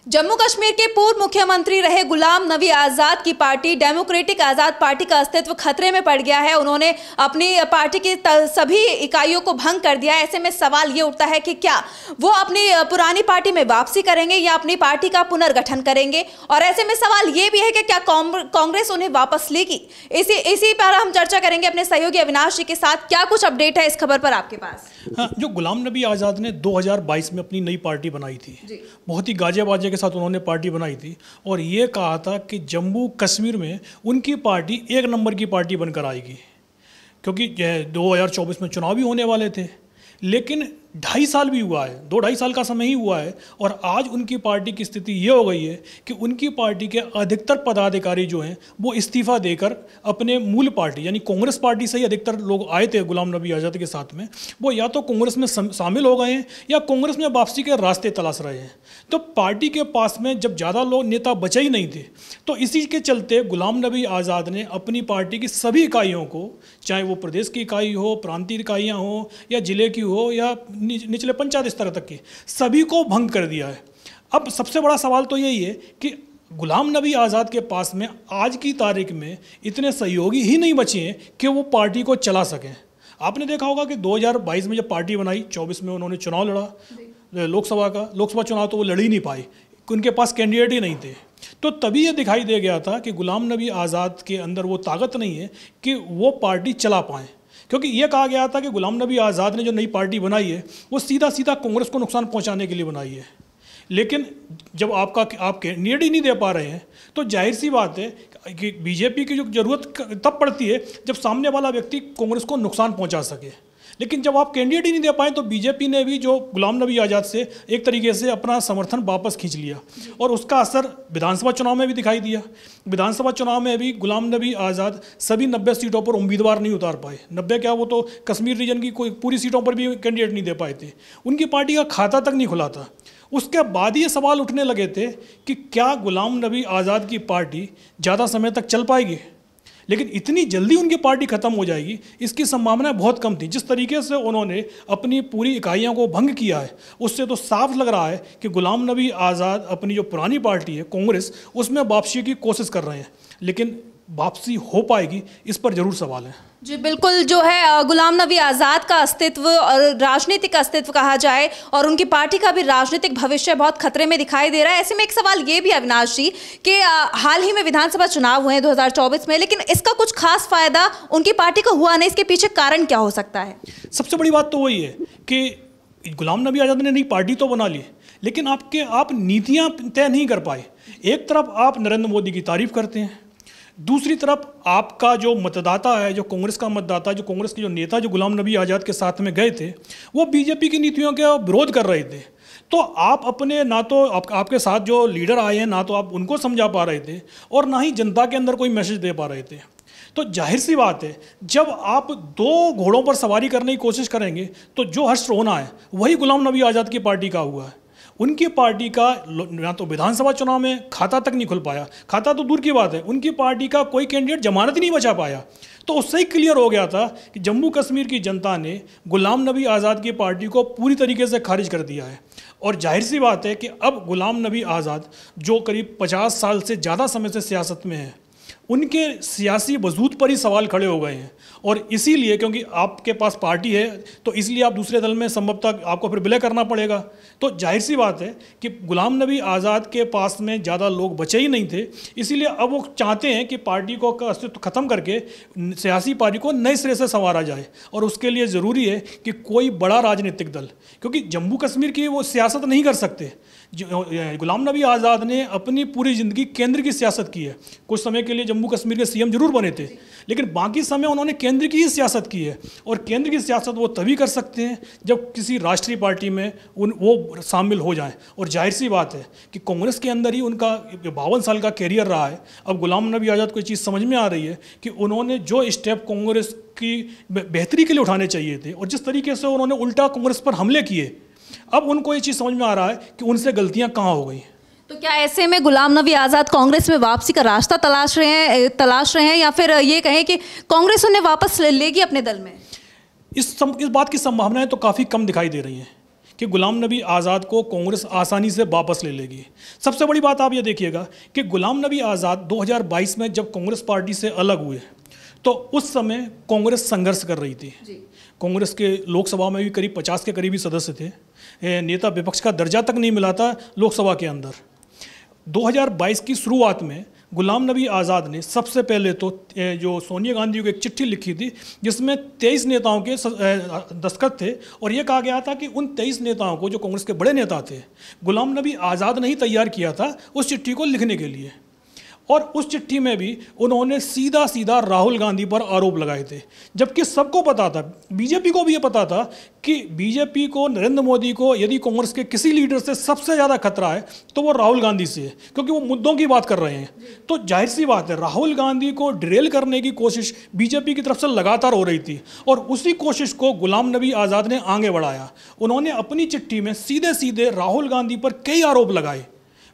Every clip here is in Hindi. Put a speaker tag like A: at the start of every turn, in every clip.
A: जम्मू कश्मीर के पूर्व मुख्यमंत्री रहे गुलाम नबी आज़ाद की पार्टी डेमोक्रेटिक आज़ाद पार्टी का अस्तित्व खतरे में पड़ गया है। उन्होंने अपनी पार्टी की सभी इकाइयों को भंग कर दिया है। ऐसे में सवाल ये उठता है कि क्या वो अपनी पुरानी पार्टी में वापसी करेंगे या अपनी पार्टी का पुनर्गठन करेंगे। और ऐसे में सवाल ये भी है कि क्या कांग्रेस उन्हें वापस लेगी। इसी पर हम चर्चा करेंगे अपने सहयोगी अविनाश जी के साथ। क्या कुछ अपडेट है इस खबर पर आपके पास?
B: हाँ, जो गुलाम नबी आज़ाद ने 2022 में अपनी नई पार्टी बनाई थी, बहुत ही गाजे बाजे के साथ उन्होंने पार्टी बनाई थी और ये कहा था कि जम्मू कश्मीर में उनकी पार्टी एक नंबर की पार्टी बनकर आएगी, क्योंकि 2024 में चुनाव भी होने वाले थे। लेकिन 2.5 साल भी हुआ है, 2-2.5 साल का समय ही हुआ है और आज उनकी पार्टी की स्थिति ये हो गई है कि उनकी पार्टी के अधिकतर पदाधिकारी जो हैं वो इस्तीफा देकर अपने मूल पार्टी यानी कांग्रेस पार्टी से ही अधिकतर लोग आए थे गुलाम नबी आज़ाद के साथ में, वो या तो कांग्रेस में शामिल हो गए हैं या कांग्रेस में वापसी के रास्ते तलाश रहे हैं। तो पार्टी के पास में जब ज़्यादा लोग नेता बचे ही नहीं थे, तो इसी के चलते गुलाम नबी आज़ाद ने अपनी पार्टी की सभी इकाइयों को, चाहे वो प्रदेश की इकाई हो, प्रांतीय इकाइयाँ हो या जिले की हो या निचले पंचायत स्तर तक की, सभी को भंग कर दिया है। अब सबसे बड़ा सवाल तो यही है कि गुलाम नबी आज़ाद के पास में आज की तारीख में इतने सहयोगी ही नहीं बचे हैं कि वो पार्टी को चला सकें। आपने देखा होगा कि 2022 में जब पार्टी बनाई, 24 में उन्होंने चुनाव लड़ा लोकसभा चुनाव, तो वो लड़ ही नहीं पाए, उनके पास कैंडिडेट ही नहीं थे। तो तभी ये दिखाई दे गया था कि गुलाम नबी आज़ाद के अंदर वो ताकत नहीं है कि वो पार्टी चला पाएँ, क्योंकि ये कहा गया था कि गुलाम नबी आज़ाद ने जो नई पार्टी बनाई है वो सीधा सीधा कांग्रेस को नुकसान पहुंचाने के लिए बनाई है। लेकिन जब आप कैंडिडेट ही नहीं दे पा रहे हैं तो जाहिर सी बात है कि बीजेपी की जो ज़रूरत तब पड़ती है जब सामने वाला व्यक्ति कांग्रेस को नुकसान पहुंचा सके। लेकिन जब आप कैंडिडेट ही नहीं दे पाए तो बीजेपी ने भी जो गुलाम नबी आज़ाद से एक तरीके से अपना समर्थन वापस खींच लिया और उसका असर विधानसभा चुनाव में भी दिखाई दिया। विधानसभा चुनाव में भी गुलाम नबी आज़ाद सभी 90 सीटों पर उम्मीदवार नहीं उतार पाए। 90 क्या, वो तो कश्मीर रीजन की कोई पूरी सीटों पर भी कैंडिडेट नहीं दे पाए थे, उनकी पार्टी का खाता तक नहीं खुला था। उसके बाद ये सवाल उठने लगे थे कि क्या गुलाम नबी आज़ाद की पार्टी ज़्यादा समय तक चल पाएगी। लेकिन इतनी जल्दी उनकी पार्टी खत्म हो जाएगी इसकी संभावना बहुत कम थी। जिस तरीके से उन्होंने अपनी पूरी इकाइयों को भंग किया है उससे तो साफ लग रहा है कि गुलाम नबी आज़ाद अपनी जो पुरानी पार्टी है कांग्रेस, उसमें वापसी की कोशिश कर रहे हैं। लेकिन वापसी हो पाएगी, इस पर जरूर सवाल है।
A: जी बिल्कुल, जो है गुलाम नबी आज़ाद का अस्तित्व और राजनीतिक अस्तित्व कहा जाए और उनकी पार्टी का भी राजनीतिक भविष्य बहुत खतरे में दिखाई दे रहा है। ऐसे में एक सवाल ये भी अविनाश जी कि हाल ही में विधानसभा चुनाव हुए हैं 2024 में, लेकिन इसका कुछ खास फायदा उनकी पार्टी को हुआ नहीं। इसके पीछे कारण क्या हो सकता है?
B: सबसे बड़ी बात तो वही है कि गुलाम नबी आज़ाद ने नई पार्टी तो बना ली, लेकिन आप नीतियाँ तय नहीं कर पाए। एक तरफ आप नरेंद्र मोदी की तारीफ करते हैं, दूसरी तरफ आपका जो मतदाता है, जो कांग्रेस का मतदाता, जो कांग्रेस के जो नेता जो गुलाम नबी आज़ाद के साथ में गए थे, वो बीजेपी की नीतियों का विरोध कर रहे थे। तो आप अपने ना तो आपके साथ जो लीडर आए हैं ना तो आप उनको समझा पा रहे थे और ना ही जनता के अंदर कोई मैसेज दे पा रहे थे। तो जाहिर सी बात है जब आप 2 घोड़ों पर सवारी करने की कोशिश करेंगे तो जो हर्ष होना है वही गुलाम नबी आज़ाद की पार्टी का हुआ है। उनकी पार्टी का ना तो विधानसभा चुनाव में खाता तक नहीं खुल पाया, खाता तो दूर की बात है, उनकी पार्टी का कोई कैंडिडेट जमानत ही नहीं बचा पाया। तो उससे ही क्लियर हो गया था कि जम्मू कश्मीर की जनता ने गुलाम नबी आज़ाद की पार्टी को पूरी तरीके से खारिज कर दिया है। और जाहिर सी बात है कि अब गुलाम नबी आज़ाद जो करीब 50 साल से ज़्यादा समय से सियासत में है, उनके सियासी वजूद पर ही सवाल खड़े हो गए हैं। और इसीलिए क्योंकि आपके पास पार्टी है तो इसलिए आप दूसरे दल में संभवतः आपको फिर विलय करना पड़ेगा। तो जाहिर सी बात है कि गुलाम नबी आज़ाद के पास में ज़्यादा लोग बचे ही नहीं थे, इसीलिए अब वो चाहते हैं कि पार्टी को अस्तित्व ख़त्म करके सियासी पार्टी को नए सिरे से संवारा जाए। और उसके लिए ज़रूरी है कि कोई बड़ा राजनीतिक दल, क्योंकि जम्मू कश्मीर की वो सियासत नहीं कर सकते। गुलाम नबी आज़ाद ने अपनी पूरी ज़िंदगी केंद्र की सियासत की है। कुछ समय के लिए जम्मू कश्मीर के सीएम जरूर बने थे, लेकिन बाकी समय उन्होंने केंद्र की ही सियासत की है। और केंद्र की सियासत वो तभी कर सकते हैं जब किसी राष्ट्रीय पार्टी में वो शामिल हो जाएं। और जाहिर सी बात है कि कांग्रेस के अंदर ही उनका 52 साल का कैरियर रहा है। अब गुलाम नबी आज़ाद को ये चीज़ समझ में आ रही है कि उन्होंने जो स्टेप कांग्रेस की बेहतरी के लिए उठाने चाहिए थे और जिस तरीके से उन्होंने उल्टा कांग्रेस पर हमले किए, अब उनको ये चीज़ समझ में आ रहा है कि उनसे गलतियाँ कहाँ हो गई।
A: तो क्या ऐसे में गुलाम नबी आज़ाद कांग्रेस में वापसी का रास्ता तलाश रहे हैं या फिर ये कहें कि कांग्रेस उन्हें वापस लेगी अपने दल में?
B: इस बात की संभावनाएं तो काफ़ी कम दिखाई दे रही हैं, कि गुलाम नबी आज़ाद को कांग्रेस आसानी से वापस ले लेगी। सबसे बड़ी बात आप ये देखिएगा कि गुलाम नबी आज़ाद 2022 में जब कांग्रेस पार्टी से अलग हुए तो उस समय कांग्रेस संघर्ष कर रही थी। कांग्रेस के लोकसभा में भी करीब 50 के करीबी सदस्य थे, नेता विपक्ष का दर्जा तक नहीं मिला था लोकसभा के अंदर। 2022 की शुरुआत में गुलाम नबी आज़ाद ने सबसे पहले तो जो सोनिया गांधी को एक चिट्ठी लिखी थी जिसमें 23 नेताओं के दस्तखत थे और ये कहा गया था कि उन 23 नेताओं को, जो कांग्रेस के बड़े नेता थे, गुलाम नबी आज़ाद ने ही तैयार किया था उस चिट्ठी को लिखने के लिए। और उस चिट्ठी में भी उन्होंने सीधा सीधा राहुल गांधी पर आरोप लगाए थे, जबकि सबको पता था, बीजेपी को भी ये पता था कि बीजेपी को, नरेंद्र मोदी को यदि कांग्रेस के किसी लीडर से सबसे ज़्यादा खतरा है तो वो राहुल गांधी से है, क्योंकि वो मुद्दों की बात कर रहे हैं। तो जाहिर सी बात है राहुल गांधी को डिरेल करने की कोशिश बीजेपी की तरफ से लगातार हो रही थी और उसी कोशिश को गुलाम नबी आज़ाद ने आगे बढ़ाया। उन्होंने अपनी चिट्ठी में सीधे सीधे राहुल गांधी पर कई आरोप लगाए,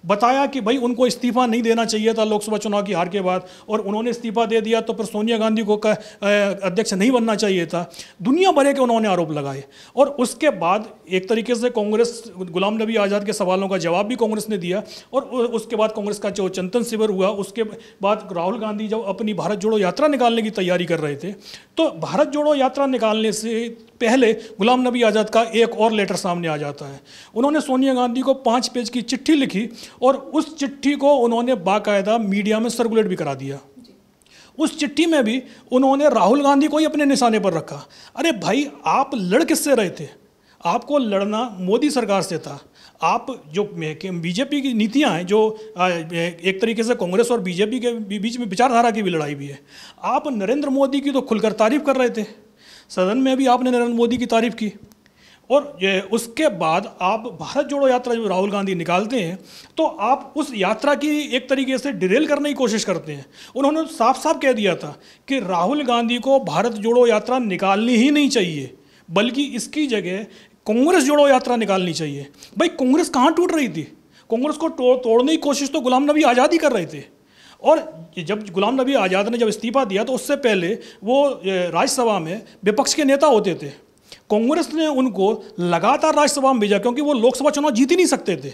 B: बताया कि भाई उनको इस्तीफा नहीं देना चाहिए था लोकसभा चुनाव की हार के बाद, और उन्होंने इस्तीफा दे दिया तो फिर सोनिया गांधी को अध्यक्ष नहीं बनना चाहिए था। दुनिया भर के उन्होंने आरोप लगाए और उसके बाद एक तरीके से कांग्रेस, गुलाम नबी आज़ाद के सवालों का जवाब भी कांग्रेस ने दिया और उसके बाद कांग्रेस का जो चिंतन शिविर हुआ, उसके बाद राहुल गांधी जब अपनी भारत जोड़ो यात्रा निकालने की तैयारी कर रहे थे तो भारत जोड़ो यात्रा निकालने से पहले गुलाम नबी आज़ाद का एक और लेटर सामने आ जाता है। उन्होंने सोनिया गांधी को 5 पेज की चिट्ठी लिखी और उस चिट्ठी को उन्होंने बाकायदा मीडिया में सर्कुलेट भी करा दिया। उस चिट्ठी में भी उन्होंने राहुल गांधी को ही अपने निशाने पर रखा। अरे भाई, आप लड़ किससे रहे थे? आपको लड़ना मोदी सरकार से था। आप जो बीजेपी की नीतियां हैं, जो एक तरीके से कांग्रेस और बीजेपी के बीच में विचारधारा की भी लड़ाई भी है। आप नरेंद्र मोदी की तो खुलकर तारीफ कर रहे थे, सदन में भी आपने नरेंद्र मोदी की तारीफ की, और उसके बाद आप भारत जोड़ो यात्रा जो राहुल गांधी निकालते हैं तो आप उस यात्रा की एक तरीके से डिरेल करने की कोशिश करते हैं। उन्होंने साफ साफ कह दिया था कि राहुल गांधी को भारत जोड़ो यात्रा निकालनी ही नहीं चाहिए, बल्कि इसकी जगह कांग्रेस जोड़ो यात्रा निकालनी चाहिए। भाई, कांग्रेस कहाँ टूट रही थी? कांग्रेस को तोड़ने की कोशिश तो गुलाम नबी आज़ाद ही कर रहे थे। और जब गुलाम नबी आज़ाद ने जब इस्तीफा दिया तो उससे पहले वो राज्यसभा में विपक्ष के नेता होते थे। कांग्रेस ने उनको लगातार राज्यसभा में भेजा क्योंकि वो लोकसभा चुनाव जीत ही नहीं सकते थे।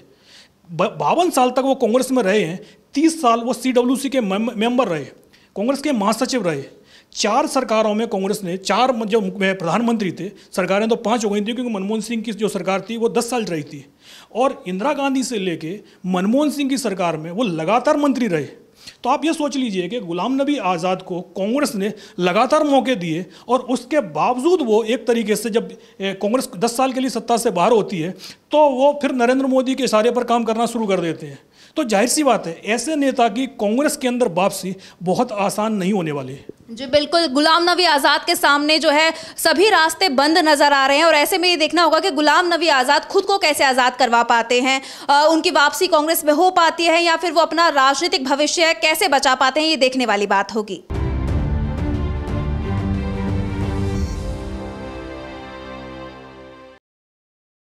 B: 52 साल तक वो कांग्रेस में रहे हैं। 30 साल वो CWC के मेंबर रहे, कांग्रेस के महासचिव रहे। 4 सरकारों में कांग्रेस ने, 4 जो प्रधानमंत्री थे, सरकारें तो 5 हो गई थी क्योंकि मनमोहन सिंह की जो सरकार थी वो 10 साल रही थी, और इंदिरा गांधी से लेके मनमोहन सिंह की सरकार में वो लगातार मंत्री रहे। तो आप ये सोच लीजिए कि गुलाम नबी आज़ाद को कांग्रेस ने लगातार मौके दिए और उसके बावजूद वो एक तरीके से, जब कांग्रेस 10 साल के लिए सत्ता से बाहर होती है तो वो फिर नरेंद्र मोदी के इशारे पर काम करना शुरू कर देते हैं। तो जाहिर सी बात है ऐसे नेता की कांग्रेस के अंदर वापसी बहुत आसान नहीं होने वाली है।
A: जी बिल्कुल, गुलाम नबी आज़ाद के सामने जो है सभी रास्ते बंद नजर आ रहे हैं और ऐसे में ये देखना होगा कि गुलाम नबी आज़ाद खुद को कैसे आज़ाद करवा पाते हैं, उनकी वापसी कांग्रेस में हो पाती है या फिर वो अपना राजनीतिक भविष्य कैसे बचा पाते हैं, ये देखने वाली बात होगी।